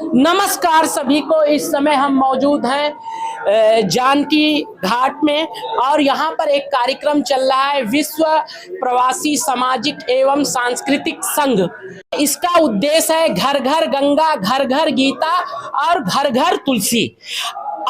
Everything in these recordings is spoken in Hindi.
नमस्कार सभी को। इस समय हम मौजूद हैं जानकी घाट में और यहाँ पर एक कार्यक्रम चल रहा है, विश्व प्रवासी सामाजिक एवं सांस्कृतिक संघ। इसका उद्देश्य है घर घर गंगा, घर घर गीता और घर घर तुलसी,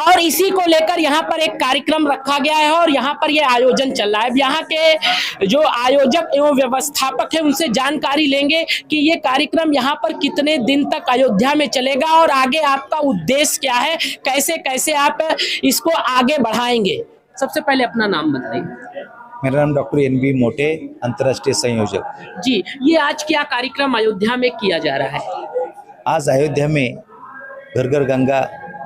और इसी को लेकर यहाँ पर एक कार्यक्रम रखा गया है और यहाँ पर ये आयोजन चल रहा है। यहाँ के जो आयोजक एवं व्यवस्थापक है उनसे जानकारी लेंगे कि ये कार्यक्रम यहाँ पर कितने दिन तक अयोध्या में चलेगा और आगे आपका उद्देश्य क्या है, कैसे कैसे आप इसको आगे बढ़ाएंगे। सबसे पहले अपना नाम बताइए। मेरा नाम डॉक्टर NB मोटे, अंतर्राष्ट्रीय संयोजक। जी, ये आज क्या कार्यक्रम अयोध्या में किया जा रहा है? आज अयोध्या में घर घर गंगा,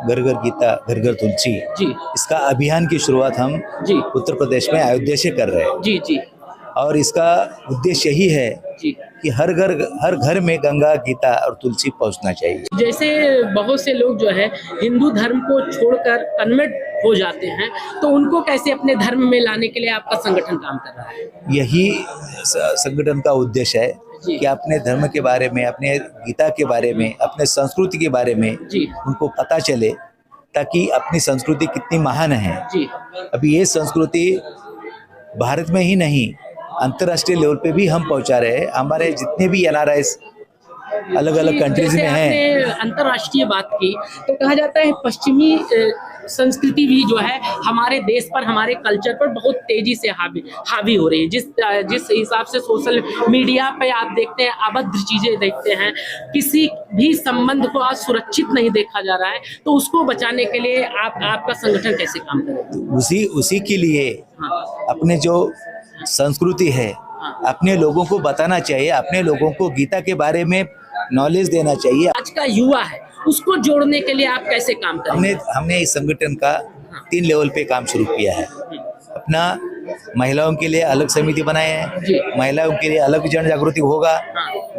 घर घर गीता, घर घर तुलसी जी, इसका अभियान की शुरुआत हम जी उत्तर प्रदेश में अयोध्या से कर रहे हैं। जी जी और इसका उद्देश्य यही है जी कि हर घर में गंगा, गीता और तुलसी पहुंचना चाहिए। जैसे बहुत से लोग जो है हिंदू धर्म को छोड़कर कन्वर्ट हो जाते हैं, तो उनको कैसे अपने धर्म में लाने के लिए आपका संगठन काम कर रहा है? यही संगठन का उद्देश्य है कि अपने धर्म के बारे में, अपने गीता के बारे में, अपने संस्कृति के बारे में जी उनको पता चले, ताकि अपनी संस्कृति कितनी महान है। जी अभी ये संस्कृति भारत में ही नहीं, अंतर्राष्ट्रीय लेवल पे भी हम पहुंचा रहे हैं। हमारे जितने भी NRIs अलग अलग कंट्रीज में हैं। अंतर्राष्ट्रीय बात की तो कहा जाता है पश्चिमी संस्कृति भी जो है हमारे देश पर, हमारे कल्चर पर बहुत तेजी से हावी हो रही है। जिस हिसाब से सोशल मीडिया पे आप देखते हैं, अभद्र चीजें देखते हैं, किसी भी संबंध को आज सुरक्षित नहीं देखा जा रहा है, तो उसको बचाने के लिए आपका संगठन कैसे काम करेगा? उसी के लिए अपने जो संस्कृति है अपने लोगों को बताना चाहिए, अपने लोगों को गीता के बारे में नॉलेज देना चाहिए। आज का युवा है उसको जोड़ने के लिए आप कैसे काम करेंगे? हमने इस संगठन का 3 लेवल पे काम शुरू किया है। अपना महिलाओं के लिए अलग समिति बनाए हैं, महिलाओं के लिए अलग जन जागृति होगा,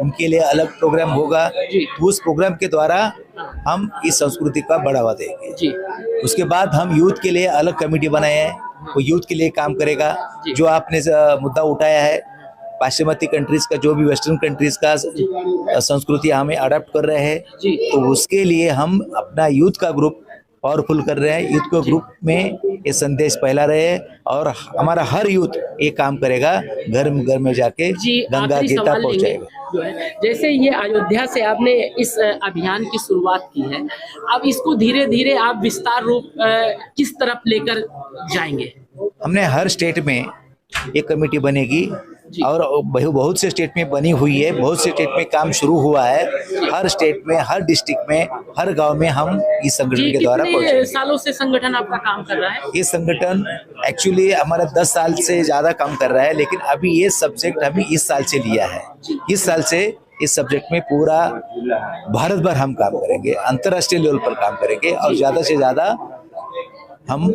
उनके लिए अलग प्रोग्राम होगा। तो उस प्रोग्राम के द्वारा हम इस संस्कृति का बढ़ावा देंगे। उसके बाद हम यूथ के लिए अलग कमेटी बनाए हैं, वो यूथ के लिए काम करेगा। जो आपने मुद्दा उठाया है, पाश्चिमात्य कंट्रीज का, जो भी वेस्टर्न कंट्रीज का संस्कृति हमें अडॉप्ट कर रहे हैं, तो उसके लिए हम अपना यूथ का ग्रुप पावरफुल कर रहे हैं। यूथ को ग्रुप में ये संदेश फैला रहे हैं और हमारा हर यूथ ये काम करेगा, घर में जाके गंगा गीता पहुंचाएगा। जो है जैसे ये अयोध्या से आपने इस अभियान की शुरुआत की है, अब इसको धीरे धीरे आप विस्तार रूप किस तरफ लेकर जाएंगे? हमने हर स्टेट में एक कमेटी बनेगी और बहुत से स्टेट में बनी हुई है, बहुत से स्टेट में काम शुरू हुआ है। हर स्टेट में, हर डिस्ट्रिक्ट में, हर गांव में हम इस संगठन के द्वारा कितने सालों से संगठन आपका काम कर रहा है? ये संगठन एक्चुअली हमारा 10 साल से ज्यादा काम कर रहा है, लेकिन अभी ये सब्जेक्ट हमें इस साल से लिया है। इस साल से इस सब्जेक्ट में पूरा भारत भर हम काम करेंगे, अंतर्राष्ट्रीय लेवल पर काम करेंगे और ज्यादा से ज्यादा हम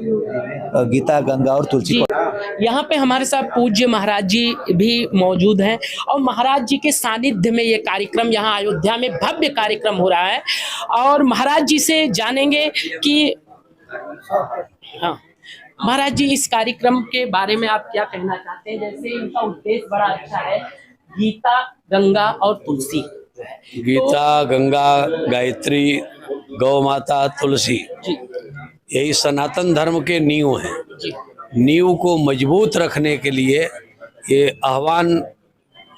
गीता, गंगा और तुलसी को। यहाँ पे हमारे साथ पूज्य महाराज जी भी मौजूद हैं और महाराज जी के सानिध्य में ये कार्यक्रम यहाँ अयोध्या में भव्य कार्यक्रम हो रहा है और महाराज जी से जानेंगे कि महाराज जी इस कार्यक्रम के बारे में आप क्या कहना चाहते हैं? जैसे इनका उद्देश्य बड़ा अच्छा है, गीता, गंगा और तुलसी। गीता, गंगा, गायत्री, गौ माता, तुलसी, यही सनातन धर्म के नींव हैं। नींव को मजबूत रखने के लिए ये आह्वान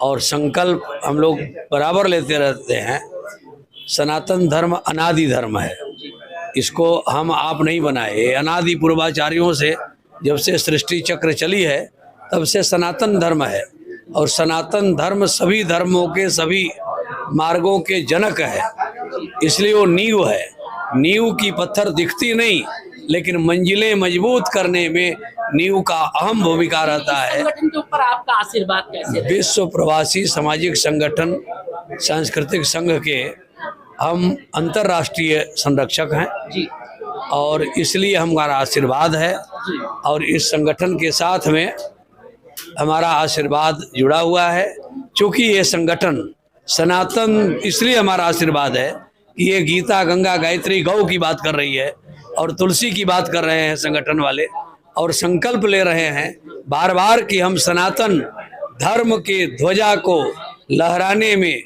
और संकल्प हम लोग बराबर लेते रहते हैं। सनातन धर्म अनादि धर्म है, इसको हम आप नहीं बनाए। अनादि पूर्वाचार्यों से जब से सृष्टि चक्र चली है तब से सनातन धर्म है और सनातन धर्म सभी धर्मों के, सभी मार्गों के जनक है, इसलिए वो नींव है। नींव की पत्थर दिखती नहीं, लेकिन मंजिलें मजबूत करने में नींव का अहम भूमिका रहता है। संगठन के ऊपर आपका आशीर्वाद कैसे है? विश्व प्रवासी सामाजिक संगठन सांस्कृतिक संघ के हम अंतर्राष्ट्रीय संरक्षक हैं जी, और इसलिए हमारा आशीर्वाद है और इस संगठन के साथ में हमारा आशीर्वाद जुड़ा हुआ है। क्योंकि ये संगठन सनातन, इसलिए हमारा आशीर्वाद है कि ये गीता, गंगा, गायत्री, गौ की बात कर रही है और तुलसी की बात कर रहे हैं संगठन वाले, और संकल्प ले रहे हैं बार बार कि हम सनातन धर्म के ध्वजा को लहराने में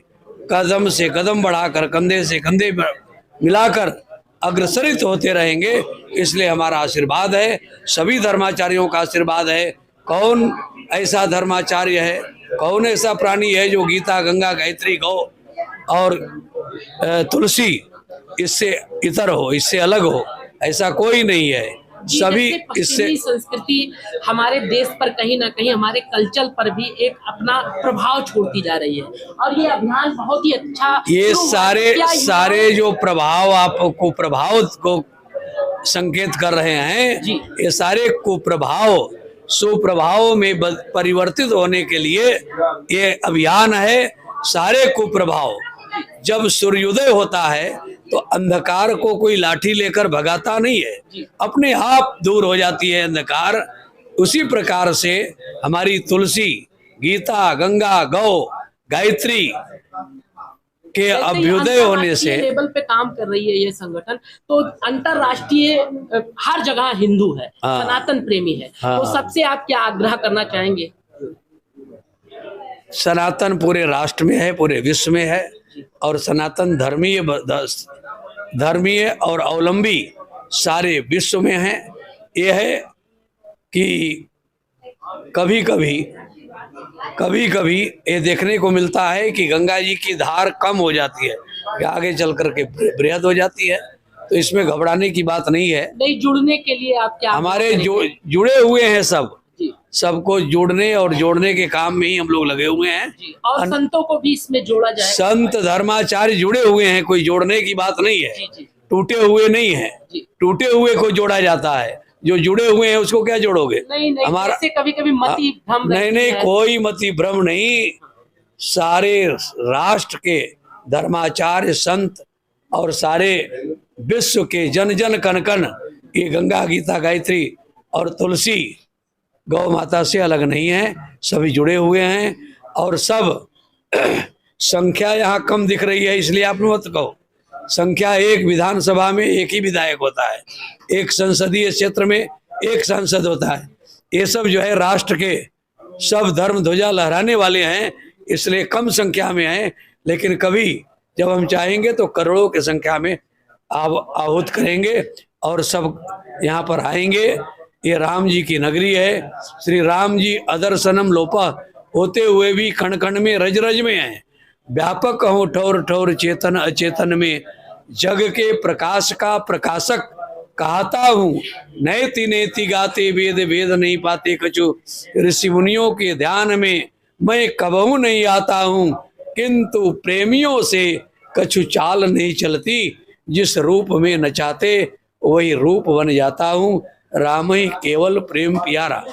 कदम से कदम बढ़ाकर, कंधे से कंधे मिलाकर अग्रसरित होते रहेंगे। इसलिए हमारा आशीर्वाद है, सभी धर्माचार्यों का आशीर्वाद है। कौन ऐसा धर्माचार्य है, कौन ऐसा प्राणी है जो गीता, गंगा, गायत्री, गौ और तुलसी इससे इतर हो, इससे अलग हो? ऐसा कोई नहीं है। सभी इससे पश्चिमी संस्कृति हमारे देश पर कहीं ना कहीं हमारे कल्चर पर भी एक अपना प्रभाव छोड़ती जा रही है, और ये अभियान बहुत ही अच्छा। ये शुरू हुआ। सारे क्या सारे जो प्रभाव आपको प्रभाव को संकेत कर रहे हैं, जी। ये सारे कुप्रभाव सुप्रभाव में परिवर्तित होने के लिए ये अभियान है। सारे कुप्रभाव, जब सूर्योदय होता है तो अंधकार को कोई लाठी लेकर भगाता नहीं है, अपने आप दूर हो जाती है अंधकार। उसी प्रकार से हमारी तुलसी, गीता, गंगा, गौ, गायत्री के अभ्युदय होने से लेवल पे काम कर रही है ये संगठन, तो अंतरराष्ट्रीय हर जगह हिंदू है, हाँ। सनातन प्रेमी है। हाँ। तो सबसे आप क्या आग्रह करना चाहेंगे? सनातन पूरे राष्ट्र में है, पूरे विश्व में है, और सनातन धर्मीय और अवलंबी सारे विश्व में हैं। ये है कि कभी कभी ये देखने को मिलता है कि गंगा जी की धार कम हो जाती है, आगे चल करके बृहद हो जाती है, तो इसमें घबराने की बात नहीं है। नहीं, जुड़ने के लिए आप क्या हमारे जुड़े हुए हैं सबको जुड़ने और जोड़ने के काम में ही हम लोग लगे हुए हैं, और संतों को भी इसमें जोड़ा जाए। संत धर्माचार्य जुड़े हुए हैं, कोई जोड़ने की बात नहीं है, टूटे हुए नहीं है। टूटे हुए को जोड़ा जाता है, जो जुड़े हुए हैं उसको क्या जोड़ोगे? नहीं, हमारा कभी कभी मति भ्रम नहीं, कोई मति भ्रम नहीं। सारे राष्ट्र के धर्माचार्य संत और सारे विश्व के जन जन कण कण ये गंगा, गीता, गायत्री और तुलसी गौ माता से अलग नहीं है, सभी जुड़े हुए हैं। और सब संख्या यहाँ कम दिख रही है, इसलिए आप मत कहो। संख्या एक विधानसभा में एक ही विधायक होता है, एक संसदीय क्षेत्र में एक सांसद होता है। ये सब जो है राष्ट्र के सब धर्म ध्वजा लहराने वाले हैं, इसलिए कम संख्या में हैं। लेकिन कभी जब हम चाहेंगे तो करोड़ों की संख्या में आहूत करेंगे और सब यहाँ पर आएंगे। ये राम जी की नगरी है। श्री राम जी अदर्शनम लोपा होते हुए भी कण कण में रज रज में हैं। व्यापक हूँ ठौर ठौर चेतन अचेतन में, जग के प्रकाश का प्रकाशक कहता हूँ। नैति नेति गाते वेद वेद नहीं पाते कछु, ऋषि मुनियों के ध्यान में मैं कबहू नहीं आता हूँ। किंतु प्रेमियों से कछु चाल नहीं चलती, जिस रूप में न चाहते वही रूप बन जाता हूँ। राम ही केवल प्रेम प्यारा।